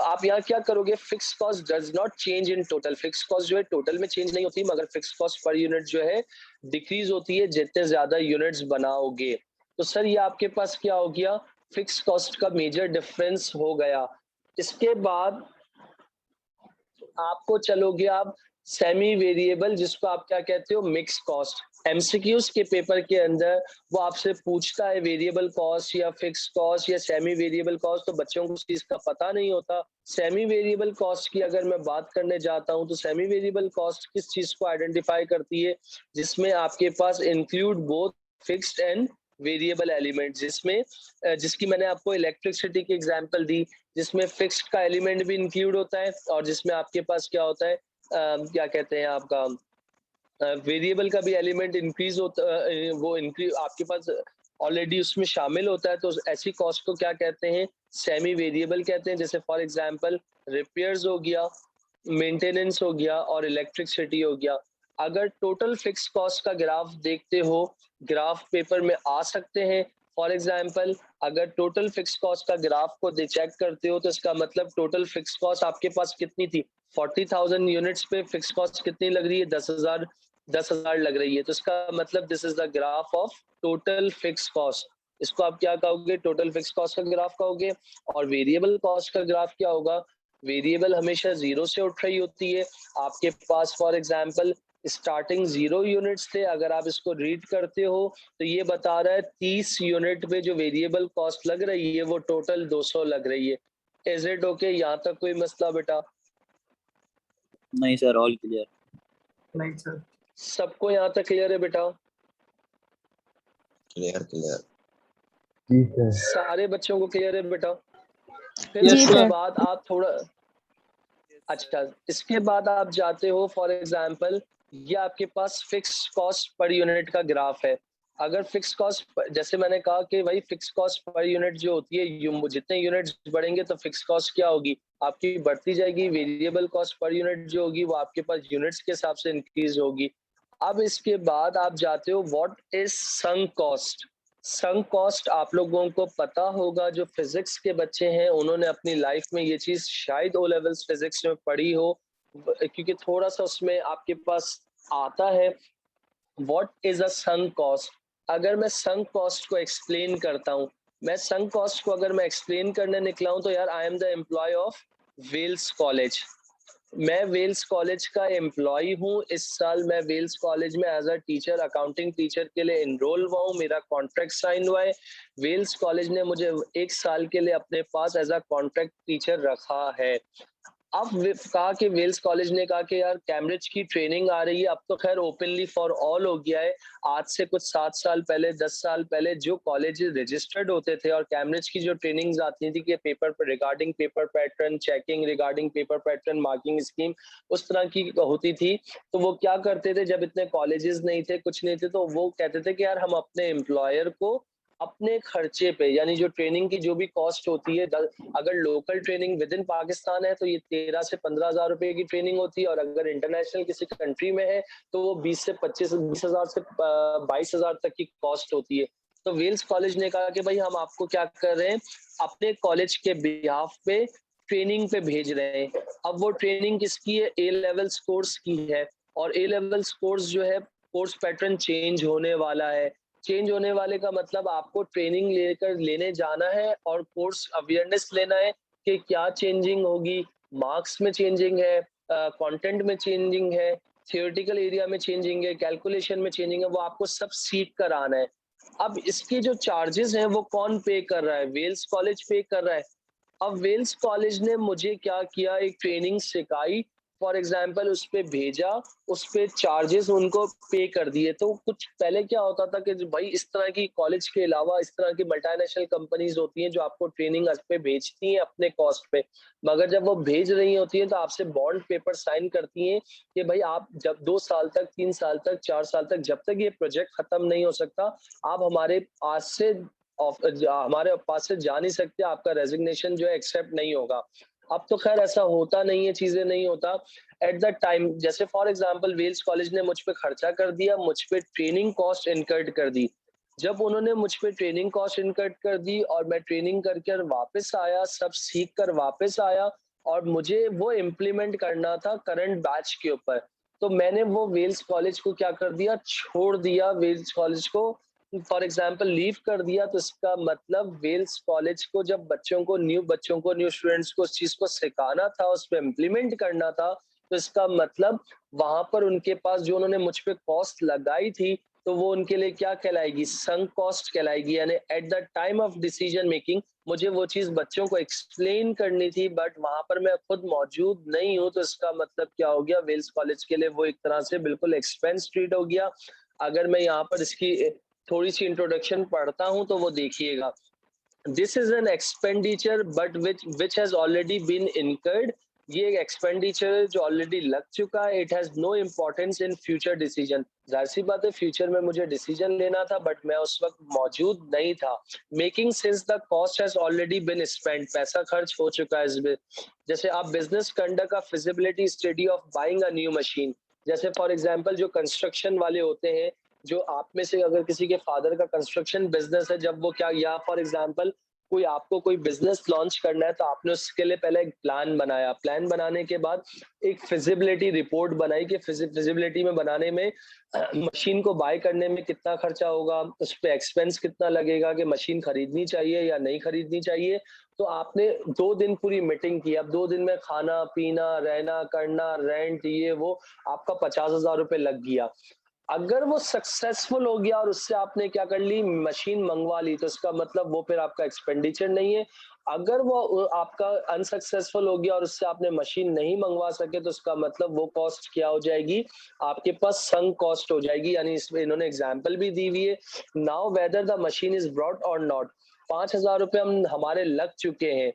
आप यहाँ क्या करोगे, fix cost does not change in total. Fix cost जो है टोटल में चेंज नहीं होती, मगर फिक्स कॉस्ट पर यूनिट जो है डिक्रीज होती है जितने ज्यादा यूनिट्स बनाओगे। तो सर ये आपके पास क्या हो गया, फिक्स कॉस्ट का मेजर डिफरेंस हो गया। इसके बाद आपको चलोगे आप सेमी वेरिएबल, जिसको आप क्या कहते हो, मिक्स कॉस्ट। एमसीक्यूज के पेपर के अंदर वो आपसे पूछता है वेरिएबल कॉस्ट या फिक्स कॉस्ट या सेमी वेरिएबल कॉस्ट, तो बच्चों को उस चीज का पता नहीं होता। सेमी वेरिएबल कॉस्ट की अगर मैं बात करने जाता हूं तो सेमी वेरिएबल कॉस्ट किस चीज को आइडेंटिफाई करती है, जिसमें आपके पास include both fixed and variable element, जिसमें जिसकी मैंने आपको इलेक्ट्रिसिटी की एग्जांपल दी, जिसमें फिक्स्ड का एलिमेंट भी इंक्लूड होता है और जिसमें आपके पास क्या होता है, क्या कहते हैं आपका, वेरिएबल का भी एलिमेंट इंक्रीज होता, वो इंक्रीज आपके पास ऑलरेडी उसमें शामिल होता है। तो ऐसी कॉस्ट को क्या कहते हैं, सेमी वेरिएबल कहते हैं। जैसे फॉर एग्जांपल रिपेयर्स हो गया, मेंटेनेंस हो गया और इलेक्ट्रिसिटी हो गया। अगर टोटल फिक्स कॉस्ट का ग्राफ देखते हो, ग्राफ पेपर में आ सकते हैं। फॉर एग्जांपल अगर टोटल फिक्स कॉस्ट का ग्राफ को चेक करते हो तो इसका मतलब टोटल फिक्स कॉस्ट आपके पास कितनी थी, 40,000 यूनिट्स पे फिक्स कॉस्ट कितनी लग रही है, 10,000 लग रही है। तो इसका मतलब this is the graph of total fix cost. इसको आप क्या कहोगे, टोटल फिक्स कॉस्ट का ग्राफ कहोगे। और वेरिएबल कॉस्ट का ग्राफ क्या होगा, वेरिएबल हमेशा जीरो से उठ रही होती है। आपके पास फॉर एग्जांपल स्टार्टिंग 0 यूनिट्स थे, अगर आप इसको रीड करते हो तो ये बता रहा है 30 यूनिट पे जो वेरिएबल कॉस्ट लग रही है वो टोटल 200 लग रही है। इज इट ओके, यहाँ तक कोई मसला बेटा? नहीं सर, ऑल क्लियर। नहीं सर। सबको यहाँ तक क्लियर है बेटा? Clear clear. ठीक है। सारे बच्चों को क्लियर है बेटा? फिर Yes, इसके sir. बाद आप थोड़ा अच्छा, इसके बाद आप जाते हो फॉर एग्जांपल ये आपके पास फिक्स कॉस्ट पर यूनिट का ग्राफ है। अगर फिक्स कॉस्ट, जैसे मैंने कहा कि भाई फिक्स कॉस्ट पर यूनिट जो होती है, जितने यूनिट्स बढ़ेंगे तो फिक्स कॉस्ट क्या होगी, आपकी बढ़ती जाएगी। वेरिएबल कॉस्ट पर यूनिट जो होगी वो आपके पास यूनिट्स के हिसाब से इंक्रीज होगी। अब इसके बाद आप जाते हो what is sunk cost. Sunk cost आप लोगों को पता होगा, जो फिजिक्स के बच्चे हैं उन्होंने अपनी लाइफ में ये चीज शायद ओ लेवल्स फिजिक्स में पढ़ी हो, क्योंकि थोड़ा सा उसमें आपके पास आता है। What is a sunk cost? अगर मैं संक कॉस्ट को एक्सप्लेन करता हूँ, मैं संक कॉस्ट को अगर मैं एक्सप्लेन करने निकला हूँ तो यार I am the employ of Wells College. मैं वेल्स कॉलेज का एम्प्लॉय हूँ। इस साल मैं वेल्स कॉलेज में as a teacher, accounting teacher के लिए इनरोल हुआ हूँ। मेरा कॉन्ट्रैक्ट साइन हुआ है। वेल्स कॉलेज ने मुझे 1 साल के लिए अपने पास एज अ कॉन्ट्रैक्ट टीचर रखा है। अब कहा कि वेल्स कॉलेज ने कहा कि यार कैम्ब्रिज की ट्रेनिंग आ रही है। अब तो खैर ओपनली फॉर ऑल हो गया है। आज से कुछ 7 साल पहले, 10 साल पहले जो कॉलेजेस रजिस्टर्ड होते थे और कैम्ब्रिज की जो ट्रेनिंग्स आती थी कि पेपर पर regarding paper pattern checking, regarding paper pattern marking scheme, उस तरह की होती थी। तो वो क्या करते थे, जब इतने कॉलेजेस नहीं थे, कुछ नहीं थे, तो वो कहते थे कि यार हम अपने एम्प्लॉयर को अपने खर्चे पे, यानी जो ट्रेनिंग की जो भी कॉस्ट होती है, अगर local training with in Pakistan है तो ये 13 से 15,000 रुपए की ट्रेनिंग होती है, और अगर इंटरनेशनल किसी कंट्री में है तो वो 20 से 20,000 से 22,000 तक की कॉस्ट होती है। तो वेल्स कॉलेज ने कहा कि भाई हम आपको क्या कर रहे हैं, अपने कॉलेज के बिहाफ पे ट्रेनिंग पे भेज रहे हैं। अब वो ट्रेनिंग किसकी है, ए लेवल कोर्स की है। और ए लेवल कोर्स जो है, कोर्स पैटर्न चेंज होने वाला है। चेंज होने वाले का मतलब आपको ट्रेनिंग लेने जाना है और कोर्स अवेयरनेस लेना है कि क्या चेंजिंग होगी, मार्क्स में चेंजिंग है, कंटेंट में चेंजिंग है, थियोरेटिकल एरिया में चेंजिंग है, कैलकुलेशन में चेंजिंग है, वो आपको सब सीख कर आना है। अब इसके जो चार्जेस हैं वो कौन पे कर रहा है, वेल्स कॉलेज पे कर रहा है। अब वेल्स कॉलेज ने मुझे क्या किया, एक ट्रेनिंग सिखाई, फॉर एग्जाम्पल उस पे भेजा, उस पे चार्जेस उनको पे कर दिए। तो कुछ पहले क्या होता था कि भाई इस तरह की कॉलेज के अलावा इस तरह की मल्टीनेशनल कंपनीज होती हैं जो आपको ट्रेनिंग पे भेजती हैं अपने कॉस्ट पे, मगर जब वो भेज रही होती हैं तो आपसे बॉन्ड पेपर साइन करती हैं कि भाई आप जब 2 साल तक, 3 साल तक, 4 साल तक, जब तक ये प्रोजेक्ट खत्म नहीं हो सकता, आप हमारे पास से जा नहीं सकते, आपका रेजिग्नेशन जो है एक्सेप्ट नहीं होगा। अब तो खैर ऐसा होता नहीं है, चीजें नहीं होता। एट द टाइम, जैसे फॉर एग्जांपल वेल्स कॉलेज ने मुझ पे खर्चा कर दिया, मुझ पे ट्रेनिंग कॉस्ट इनकर्ड कर दी। जब उन्होंने मुझ पे ट्रेनिंग कॉस्ट इनकर्ड कर दी और मैं ट्रेनिंग करके वापस आया, सब सीख कर वापस आया, और मुझे वो इम्प्लीमेंट करना था करंट बैच के ऊपर। तो मैंने वो वेल्स कॉलेज को क्या कर दिया, छोड़ दिया वेल्स कॉलेज को, फॉर एग्जाम्पल लीव कर दिया। तो इसका मतलब वेल्स कॉलेज को जब बच्चों को न्यू स्टूडेंट्स को उस चीज को सिखाना था, उस पर इम्प्लीमेंट करना था, तो इसका मतलब वहां पर उनके पास जो उन्होंने मुझ पे कॉस्ट लगाई थी, तो वो उनके लिए क्या कहलाएगी, संक कॉस्ट कहलाएगी। यानी at the time of decision making मुझे वो चीज बच्चों को एक्सप्लेन करनी थी, बट वहां पर मैं खुद मौजूद नहीं हूँ। तो इसका मतलब क्या हो गया, वेल्स कॉलेज के लिए वो एक तरह से बिल्कुल एक्सपेंस ट्रीट हो गया। अगर मैं यहाँ पर इसकी थोड़ी सी इंट्रोडक्शन पढ़ता हूँ तो वो देखिएगा, this is an expenditure but which has already been incurred. ये एक एक्सपेंडिचर है जो ऑलरेडी लग चुका है। It has no importance in future decision. जाहिर सी बात है, फ्यूचर में मुझे डिसीजन लेना था, बट मैं उस वक्त मौजूद नहीं था। Making since the cost has already been spend, पैसा खर्च हो चुका है इसमें। जैसे आप बिजनेस कंडक्ट का feasibility study of buying a new machine, जैसे फॉर एग्जांपल जो कंस्ट्रक्शन वाले होते हैं, जो आप में से अगर किसी के फादर का कंस्ट्रक्शन बिजनेस है, जब वो क्या, या फॉर एग्जांपल कोई आपको कोई बिजनेस लॉन्च करना है, तो आपने उसके लिए पहले एक प्लान बनाया। प्लान बनाने के बाद एक फिजिबिलिटी रिपोर्ट बनाई कि फिजिबिलिटी में बनाने में मशीन को बाय करने में कितना खर्चा होगा, उस पर एक्सपेंस कितना लगेगा, कि मशीन खरीदनी चाहिए या नहीं खरीदनी चाहिए। तो आपने 2 दिन पूरी मीटिंग की। अब 2 दिन में खाना पीना रहना करना रेंट ये वो आपका 50,000 रुपये लग गया। अगर वो सक्सेसफुल हो गया और उससे आपने क्या कर ली, मशीन मंगवा ली, तो इसका मतलब वो फिर आपका एक्सपेंडिचर नहीं है। अगर वो आपका अनसक्सेसफुल हो गया और उससे आपने मशीन नहीं मंगवा सके, तो इसका मतलब वो कॉस्ट क्या हो जाएगी, आपके पास संक कॉस्ट हो जाएगी। यानी इसमें इन्होंने एग्जाम्पल भी दी हुई है, now whether the machine is brought और नॉट, 5,000 रुपये हम हमारे लग चुके हैं,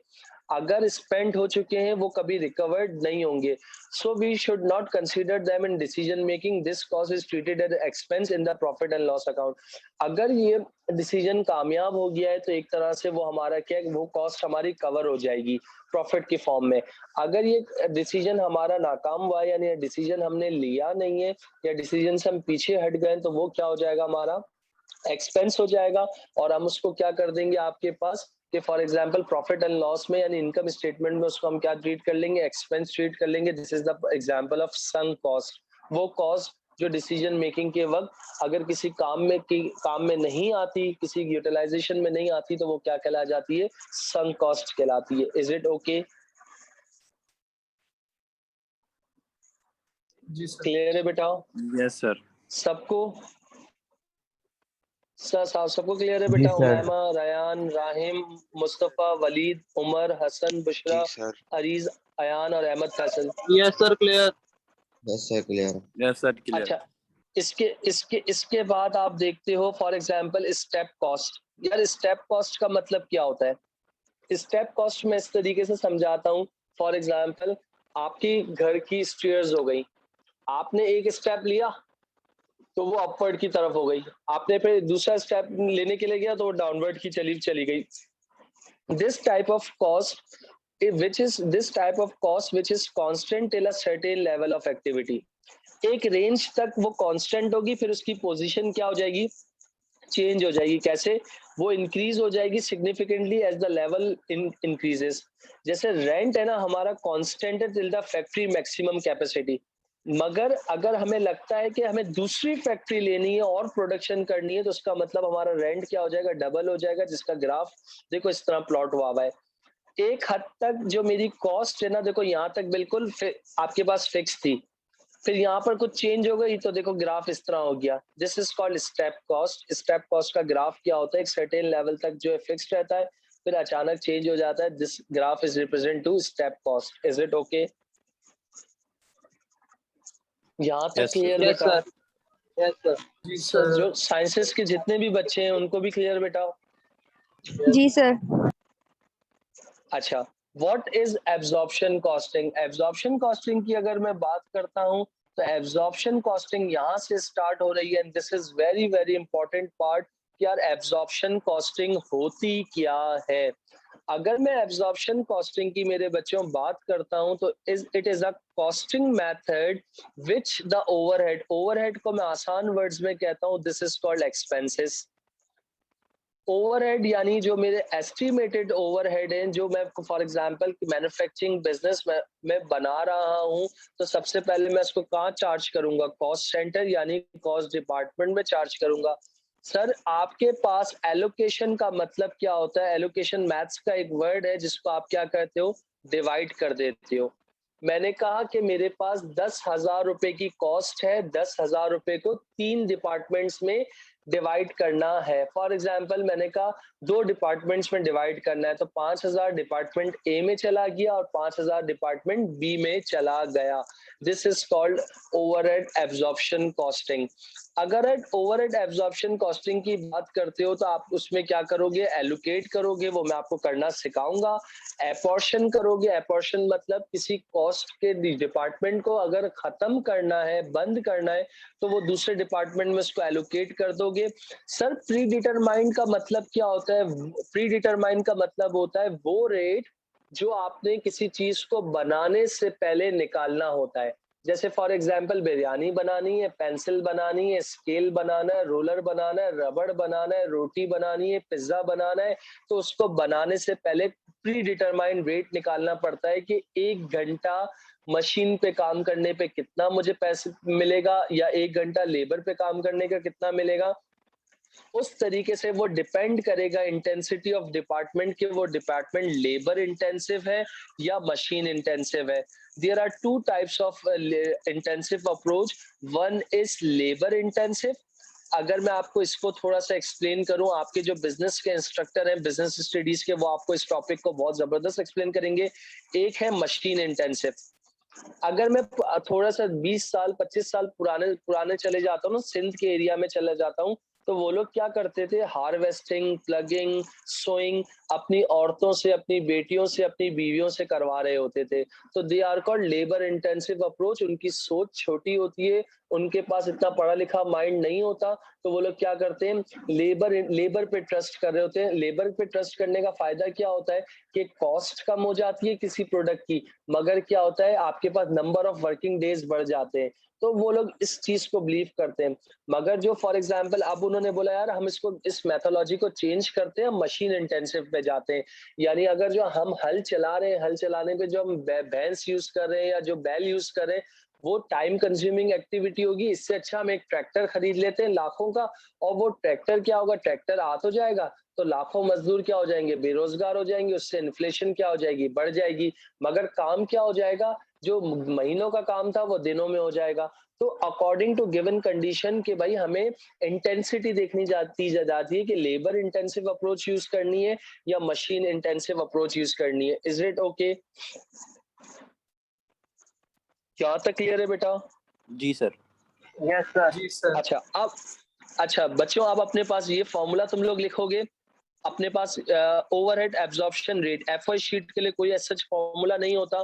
अगर स्पेंड हो चुके हैं वो कभी रिकवर्ड नहीं होंगे। So we should not consider them in decision making. This cost is treated as expense in the profit and loss account. अगर ये डिसीजन कामयाब हो गया है तो एक तरह से वो हमारा क्या है, वो कॉस्ट हमारी कवर हो जाएगी प्रॉफिट के फॉर्म में। अगर ये डिसीजन हमारा नाकाम हुआ है, यानी डिसीजन हमने लिया नहीं है या डिसीजन से हम पीछे हट गए, तो वो क्या हो जाएगा, हमारा एक्सपेंस हो जाएगा। और हम उसको क्या कर देंगे आपके पास, कि for example profit and loss में यानी इनकम स्टेटमेंट में उसको हम क्या ट्रीट कर लेंगे, एक्सपेंस ट्रीट कर लेंगे। This is the example of sunk cost. वो कॉस्ट जो डिसीजन मेकिंग के वक्त अगर किसी काम में नहीं आती, किसी यूटिलाइजेशन में नहीं आती, तो वो क्या कहला जाती है, संक कॉस्ट कहलाती है। Is it okay? जी सर। क्लियर है बेटा? Yes sir. सबको सबको क्लियर है जी बेटा? सर। उमैमा, रयान, राहिम, मुस्तफा, वलीद, उमर, हसन, बुशरा, जी सर। अरीज, अयान और Ahmed Faisal. Yes sir clear. Yes sir clear. Yes sir clear. अच्छा, इसके बाद आप देखते हो फॉर एग्जांपल स्टेप कॉस्ट। यार स्टेप कॉस्ट का मतलब क्या होता है? स्टेप कॉस्ट मैं इस तरीके से समझाता हूँ। फॉर एग्जांपल आपकी घर की स्टेयर्स हो गई, आपने एक स्टेप लिया तो वो अपवर्ड की तरफ हो गई, आपने फिर दूसरा स्टेप लेने के लिए गया तो वो डाउनवर्ड की चली गई। This type of cost which is constant till a certain level of activity। एक रेंज तक वो कांस्टेंट होगी, फिर उसकी पोजीशन क्या हो जाएगी, चेंज हो जाएगी। कैसे? वो इंक्रीज हो जाएगी significantly as the level increases. जैसे रेंट है ना, हमारा कांस्टेंट है till the factory maximum capacity, मगर अगर हमें लगता है कि हमें दूसरी फैक्ट्री लेनी है और प्रोडक्शन करनी है, तो उसका मतलब हमारा रेंट क्या हो जाएगा, डबल हो जाएगा। जिसका ग्राफ देखो इस तरह प्लॉट हुआ है। एक हद तक जो मेरी कॉस्ट है ना, देखो यहाँ तक बिल्कुल आपके पास फिक्स थी, फिर यहाँ पर कुछ चेंज हो गई, तो देखो ग्राफ इस तरह हो गया। This is called step cost. Step cost का ग्राफ क्या होता है, एक सर्टेन लेवल तक जो है फिक्स्ड रहता है, फिर अचानक चेंज हो जाता है। This graph is represent two step cost. Is it okay? यहाँ तक क्लियर बेटा? Yes sir. जी सर सर। जो साइंसेस के जितने भी बच्चे हैं उनको भी क्लियर बेटा? जी सर। अच्छा, what is absorption costing? Absorption costing की अगर मैं बात करता हूं, तो एब्जॉर्प्शन कॉस्टिंग यहां से स्टार्ट हो रही है, and this is very very important part कि यार एब्जॉर्प्शन कॉस्टिंग होती क्या है। अगर मैं एब्जॉर्प्शन कॉस्टिंग की मेरे बच्चों बात करता हूं, तो it is a costing method which the overhead को मैं आसान वर्ड्स में कहता हूं, this is called expenses. Overhead यानी जो मेरे एस्टिमेटेड ओवरहेड हैं, जो मैं फॉर एग्जांपल मैन्युफैक्चरिंग बिजनेस में बना रहा हूं, तो सबसे पहले मैं इसको कहाँ चार्ज करूंगा? कॉस्ट सेंटर यानी कॉस्ट डिपार्टमेंट में चार्ज करूंगा। सर आपके पास एलोकेशन का मतलब क्या होता है? एलोकेशन मैथ्स का एक वर्ड है जिसको आप क्या कहते हो? डिवाइड कर देते हो। मैंने कहा कि मेरे पास 10,000 रुपए की कॉस्ट है, 10,000 रुपए को 3 डिपार्टमेंट्स में डिवाइड करना है। फॉर एग्जांपल मैंने कहा 2 डिपार्टमेंट्स में डिवाइड करना है, तो 5,000 डिपार्टमेंट ए में चला गया और 5,000 डिपार्टमेंट बी में चला गया। This is called overhead absorption costing. अगर ओवरहेड एब्जॉर्प्शन कॉस्टिंग की बात करते हो तो आप उसमें क्या करोगे? एलोकेट करोगे, वो मैं आपको करना सिखाऊंगा। एपोर्शन करोगे, एपोर्शन मतलब किसी कॉस्ट के डिपार्टमेंट को अगर खत्म करना है, बंद करना है, तो वो दूसरे डिपार्टमेंट में उसको एलोकेट कर दोगे। सर प्री डिटरमाइंड का मतलब क्या होता है? प्री डिटरमाइंड का मतलब होता है वो रेट जो आपने किसी चीज को बनाने से पहले निकालना होता है। जैसे फॉर एग्जांपल बिरयानी बनानी है, पेंसिल बनानी है, स्केल बनाना है, रोलर बनाना है, रबड़ बनाना है, रोटी बनानी है, पिज्जा बनाना है, तो उसको बनाने से पहले प्री डिटरमाइंड रेट निकालना पड़ता है कि 1 घंटा मशीन पे काम करने पे कितना मुझे पैसे मिलेगा या 1 घंटा लेबर पे काम करने का कितना मिलेगा। उस तरीके से वो डिपेंड करेगा इंटेंसिटी ऑफ डिपार्टमेंट कि वो डिपार्टमेंट लेबर इंटेंसिव है या मशीन इंटेंसिव है। There are 2 types of intensive approach. One is labour intensive. अगर मैं आपको इसको थोड़ा सा एक्सप्लेन करूं, आपके जो बिजनेस के इंस्ट्रक्टर हैं बिजनेस स्टडीज के, वो आपको इस टॉपिक को बहुत जबरदस्त एक्सप्लेन करेंगे। एक है मशीन इंटेंसिव। अगर मैं थोड़ा सा 20 साल 25 साल पुराने पुराने चले जाता हूँ ना, सिंध के एरिया में चले जाता हूँ, तो वो लोग क्या करते थे? हार्वेस्टिंग, प्लगिंग, सोइंग अपनी औरतों से, अपनी बेटियों से, अपनी बीवियों से करवा रहे होते थे। तो they are called labour intensive approach. उनकी सोच छोटी होती है, उनके पास इतना पढ़ा लिखा माइंड नहीं होता, तो वो लोग क्या करते हैं? लेबर पे ट्रस्ट कर रहे होते हैं। लेबर पे ट्रस्ट करने का फायदा क्या होता है कि कॉस्ट कम हो जाती है किसी प्रोडक्ट की, मगर क्या होता है आपके पास नंबर ऑफ वर्किंग डेज बढ़ जाते हैं। तो वो लोग इस चीज को बिलीव करते हैं। मगर जो फॉर एग्जांपल अब उन्होंने बोला यार हम इसको इस मेथोलॉजी को चेंज करते हैं, मशीन इंटेंसिव पे जाते हैं। यानी अगर जो हम हल चला रहे हैं, हल चलाने पे जो हम भैंस यूज कर रहे हैं या जो बैल यूज कर रहे हैं, वो टाइम कंज्यूमिंग एक्टिविटी होगी। इससे अच्छा हम एक ट्रैक्टर खरीद लेते हैं लाखों का, और वो ट्रैक्टर क्या होगा? ट्रैक्टर आ तो जाएगा, तो लाखों मजदूर क्या हो जाएंगे? बेरोजगार हो जाएंगे। उससे इन्फ्लेशन क्या हो जाएगी? बढ़ जाएगी। मगर काम क्या हो जाएगा? जो महीनों का काम था वो दिनों में हो जाएगा। तो अकॉर्डिंग टू गिवन कंडीशन कि भाई हमें इंटेंसिटी देखनी जाती है कि लेबर इंटेंसिव अप्रोच यूज करनी है या मशीन इंटेंसिव अप्रोच यूज करनी है। Is it okay? क्या तक क्लियर है बेटा? जी सर। Yes sir. जी सर। अच्छा अब, अच्छा बच्चों, अब अपने पास ये फॉर्मूला तुम लोग लिखोगे अपने पास। Overhead absorption rate, FO sheet के लिए कोई ऐसा फॉर्मूला नहीं होता।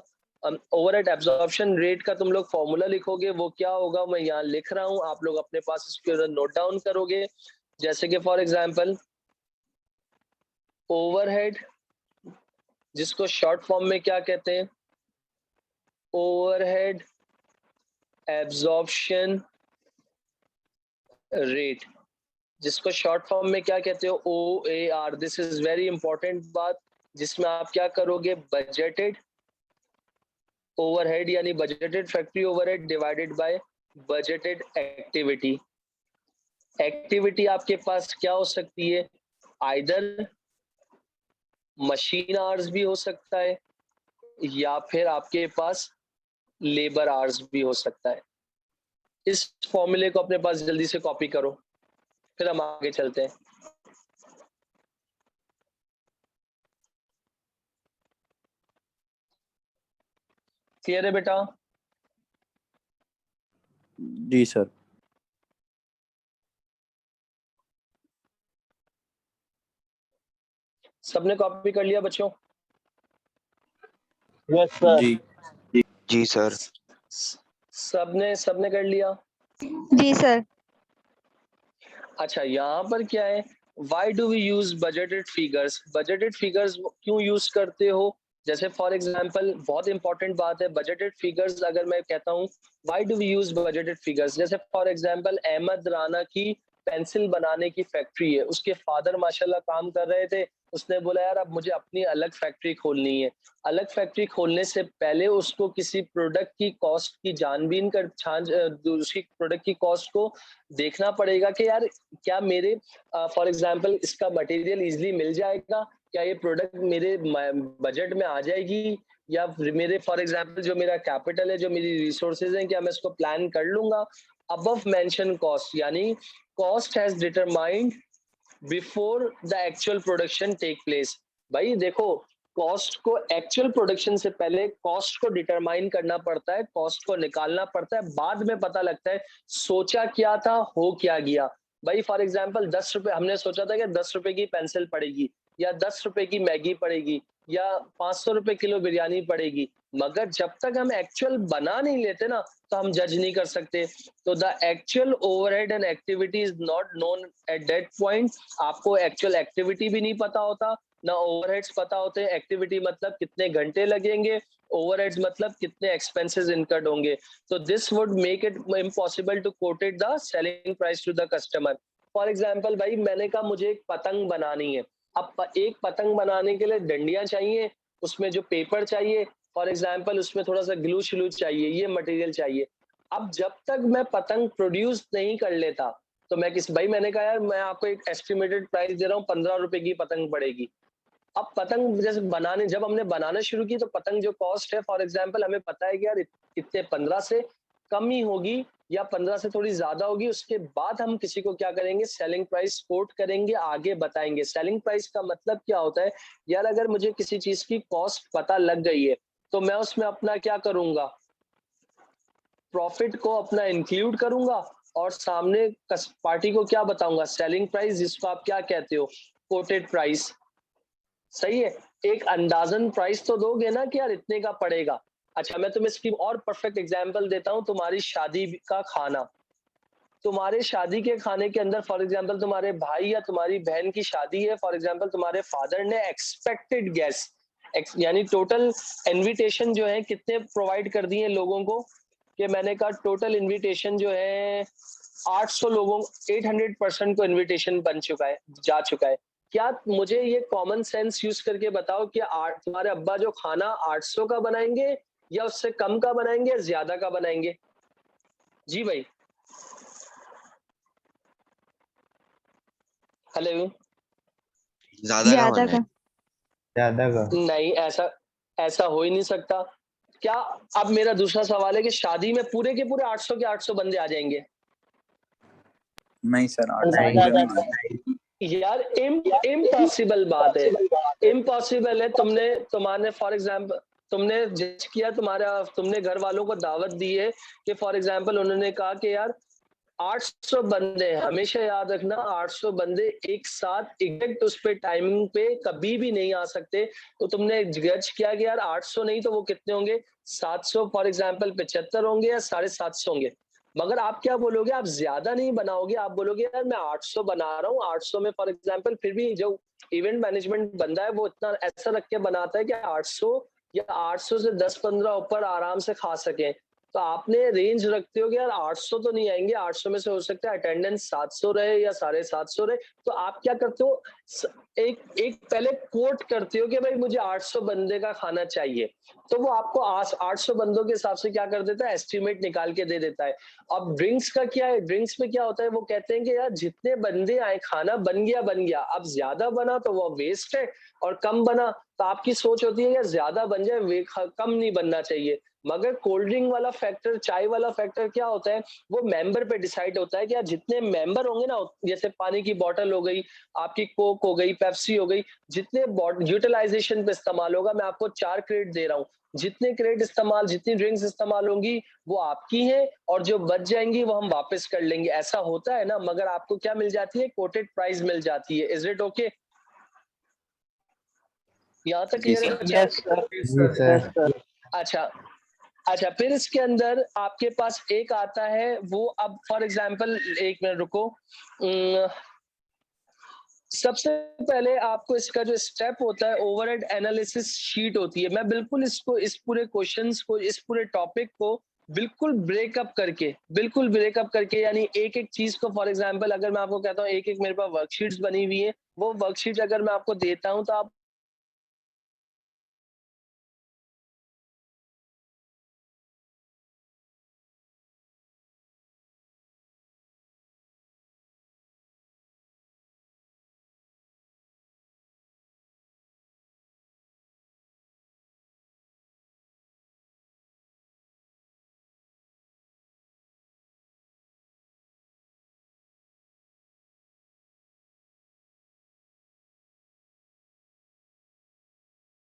ओवरहेड एब्जॉर्प्शन रेट का तुम लोग फॉर्मूला लिखोगे। वो क्या होगा मैं यहाँ लिख रहा हूँ, आप लोग अपने पास इसके नोट डाउन करोगे। जैसे कि फॉर एग्जांपल ओवरहेड, जिसको शॉर्ट फॉर्म में क्या कहते हैं? ओवरहेड एब्जॉर्प्शन रेट, जिसको शॉर्ट फॉर्म में क्या कहते हो? OAR। This is very important बात, जिसमें आप क्या करोगे? बजटेड ओवरहेड यानी budgeted factory overhead divided by budgeted activity. Activity आपके पास क्या हो सकती है? आइदर मशीन आवर्स भी हो सकता है या फिर आपके पास लेबर आवर्स भी हो सकता है। इस फॉर्मूले को अपने पास जल्दी से कॉपी करो, फिर हम आगे चलते हैं। क्लियर है बेटा? जी सर। सबने कॉपी कर लिया बच्चों? Yes sir. जी जी सर। सबने सबने कर लिया? जी सर। अच्छा यहाँ पर क्या है? Why do we use budgeted figures? Budgeted figures क्यों यूज करते हो? जैसे फॉर एग्जाम्पल बहुत इंपॉर्टेंट बात है, बजटेड फिगर्स अगर मैं कहता हूँ why do we use budgeted figures? जैसे फॉर एग्जाम्पल अहमद राना की पेंसिल बनाने की फैक्ट्री है, उसके फादर माशाल्लाह काम कर रहे थे, उसने बोला यार अब मुझे अपनी अलग फैक्ट्री खोलनी है। अलग फैक्ट्री खोलने से पहले उसको किसी प्रोडक्ट की कॉस्ट की जानबीन कर उसकी प्रोडक्ट की कॉस्ट को देखना पड़ेगा कि यार क्या मेरे फॉर एग्जांपल इसका मटेरियल इजीली मिल जाएगा, क्या ये प्रोडक्ट मेरे बजट में आ जाएगी, या मेरे फॉर एग्जांपल जो मेरा कैपिटल है, जो मेरी रिसोर्सेज हैं, क्या मैं इसको प्लान कर लूंगा। अबव मेंशन कॉस्ट यानी cost has determined before the actual production take place. भाई देखो, कॉस्ट को एक्चुअल प्रोडक्शन से पहले कॉस्ट को डिटरमाइन करना पड़ता है, कॉस्ट को निकालना पड़ता है, बाद में पता लगता है सोचा क्या था, हो क्या गया। भाई फॉर एग्जांपल 10 रुपए हमने सोचा था कि 10 रुपए की पेंसिल पड़ेगी, या 10 रुपए की मैगी पड़ेगी, या 500 रुपए किलो बिरयानी पड़ेगी, मगर जब तक हम एक्चुअल बना नहीं लेते ना, तो हम जज नहीं कर सकते। तो the actual overhead and activity is not known at that point. आपको एक्चुअल एक्टिविटी भी नहीं पता होता, ना ओवरहेड्स पता होते हैं। एक्टिविटी मतलब कितने घंटे लगेंगे, ओवरहेड्स मतलब कितने एक्सपेंसेस इनकर्ड होंगे। तो this would make it impossible to quote it the selling price to the customer. For example भाई मैंने कहा मुझे एक पतंग बनानी है। अब एक पतंग बनाने के लिए डंडियां चाहिए, उसमें जो पेपर चाहिए, फॉर एग्जाम्पल उसमें थोड़ा सा ग्लू श्लू चाहिए, ये मटेरियल चाहिए। अब जब तक मैं पतंग प्रोड्यूस नहीं कर लेता, तो मैं भाई मैंने कहा यार मैं आपको एक एस्टिमेटेड प्राइस दे रहा हूँ, 15 रुपए की पतंग पड़ेगी। अब पतंग जैसे जब हमने बनाना शुरू की, तो पतंग जो कॉस्ट है फॉर एग्जाम्पल हमें पता है कि यार इतने 15 से कम ही होगी, या 15 से थोड़ी ज्यादा होगी। उसके बाद हम किसी को क्या करेंगे, सेलिंग प्राइस कोट करेंगे, आगे बताएंगे। सेलिंग प्राइस का मतलब क्या होता है, यार अगर मुझे किसी चीज की कॉस्ट पता लग गई है, तो मैं उसमें अपना क्या करूंगा, प्रॉफिट को अपना इंक्लूड करूंगा, और सामने पार्टी को क्या बताऊंगा, सेलिंग प्राइस, जिसको आप क्या कहते हो, कोटेड प्राइस। सही है, एक अंदाजन प्राइस तो दोगे ना कि यार इतने का पड़ेगा। अच्छा मैं तुम्हें इसकी और परफेक्ट एग्जांपल देता हूँ, तुम्हारी शादी का खाना। तुम्हारे शादी के खाने के अंदर फॉर एग्जांपल तुम्हारे भाई या तुम्हारी बहन की शादी है, फॉर एग्जांपल तुम्हारे फादर ने एक्सपेक्टेड गेस्ट यानी टोटल इनविटेशन जो है कितने प्रोवाइड कर दिए लोगों को, कि मैंने कहा टोटल इनविटेशन जो है 800 लोगों 800% को इनविटेशन बन चुका है, जा चुका है। क्या मुझे ये कॉमन सेंस यूज करके बताओ कि तुम्हारे अब्बा जो खाना 800 का बनाएंगे, या उससे कम का बनाएंगे, या ज्यादा का बनाएंगे? जी भाई, हेलो। ज्यादा का ज्यादा बना है। का। ज्यादा का। नहीं, ऐसा ऐसा हो ही नहीं सकता। क्या, अब मेरा दूसरा सवाल है कि शादी में पूरे के पूरे 800 के 800 बंदे आ जाएंगे? नहीं सर, नहीं 800 पूरे नहीं आएंगे। यार इम्पॉसिबल बात है, इम्पॉसिबल है। तुम्हारे फॉर एग्जाम्पल तुमने जज किया, तुमने घर वालों को दावत दी है कि फॉर एग्जाम्पल उन्होंने कहा कि यार 800 बंदे, हमेशा याद रखना 800 बंदे एक साथ एग्जैक्ट उस पे टाइमिंग पे कभी भी नहीं आ सकते। तो तुमने जज किया कि यार 800 नहीं तो वो कितने होंगे, 700 फॉर एग्जाम्पल 75 होंगे, या 750 होंगे। मगर आप क्या बोलोगे, आप ज्यादा नहीं बनाओगे, आप बोलोगे यार मैं 800 बना रहा हूँ। 800 में फॉर एग्जाम्पल फिर भी जो इवेंट मैनेजमेंट बंदा है वो इतना ऐसा रख के बनाता है कि 800 या 800 से 10-15 ऊपर आराम से खा सके। तो आपने रेंज रखते हो कि यार 800 तो नहीं आएंगे, 800 में से हो सकता है अटेंडेंस 700 रहे या 750 रहे। तो आप क्या करते हो, एक एक पहले कोट करते हो कि भाई मुझे 800 बंदे का खाना चाहिए, तो वो आपको 800 बंदों के हिसाब से क्या कर देता है, एस्टिमेट निकाल के दे देता है। अब ड्रिंक्स का क्या है, ड्रिंक्स में क्या होता है, वो कहते हैं कि यार जितने बंदे आए खाना बन गया। अब ज्यादा बना तो वो वेस्ट है, और कम बना तो आपकी सोच होती है यार ज्यादा बन जाए, कम नहीं बनना चाहिए। मगर कोल्ड ड्रिंक वाला फैक्टर, चाय वाला फैक्टर क्या होता है, वो मेंबर पे डिसाइड होता है कि यार जितने मेंबर होंगे ना, जैसे पानी की बोतल हो गई, आपकी कोक हो गई, पेप्सी हो गई, जितने यूटिलाइजेशन पे इस्तेमाल होगा। मैं आपको 4 क्रेट दे रहा हूँ, जितने क्रेट इस्तेमाल, जितनी ड्रिंक्स इस्तेमाल होंगी वो आपकी है, और जो बच जाएंगी वो हम वापस कर लेंगे। ऐसा होता है ना, मगर आपको क्या मिल जाती है, कोटेड प्राइस मिल जाती है। Is it okay? यहाँ तक जी क्लियर है सर। बच्चा? जी सर। अच्छा अच्छा, फिर इसके अंदर आपके पास एक आता है वो, अब फॉर एग्जांपल एक मिनट रुको। सबसे पहले आपको इसका जो स्टेप होता है, ओवरहेड एनालिसिस शीट होती है। मैं बिल्कुल इसको, इस पूरे क्वेश्चंस को, इस पूरे टॉपिक को बिल्कुल ब्रेकअप करके यानी एक-एक चीज़ को फॉर एग्ज़ाम्पल अगर मैं आपको कहता हूँ एक-एक मेरे पास वर्कशीट्स बनी हुई है, वो वर्कशीट अगर मैं आपको देता हूँ तो आप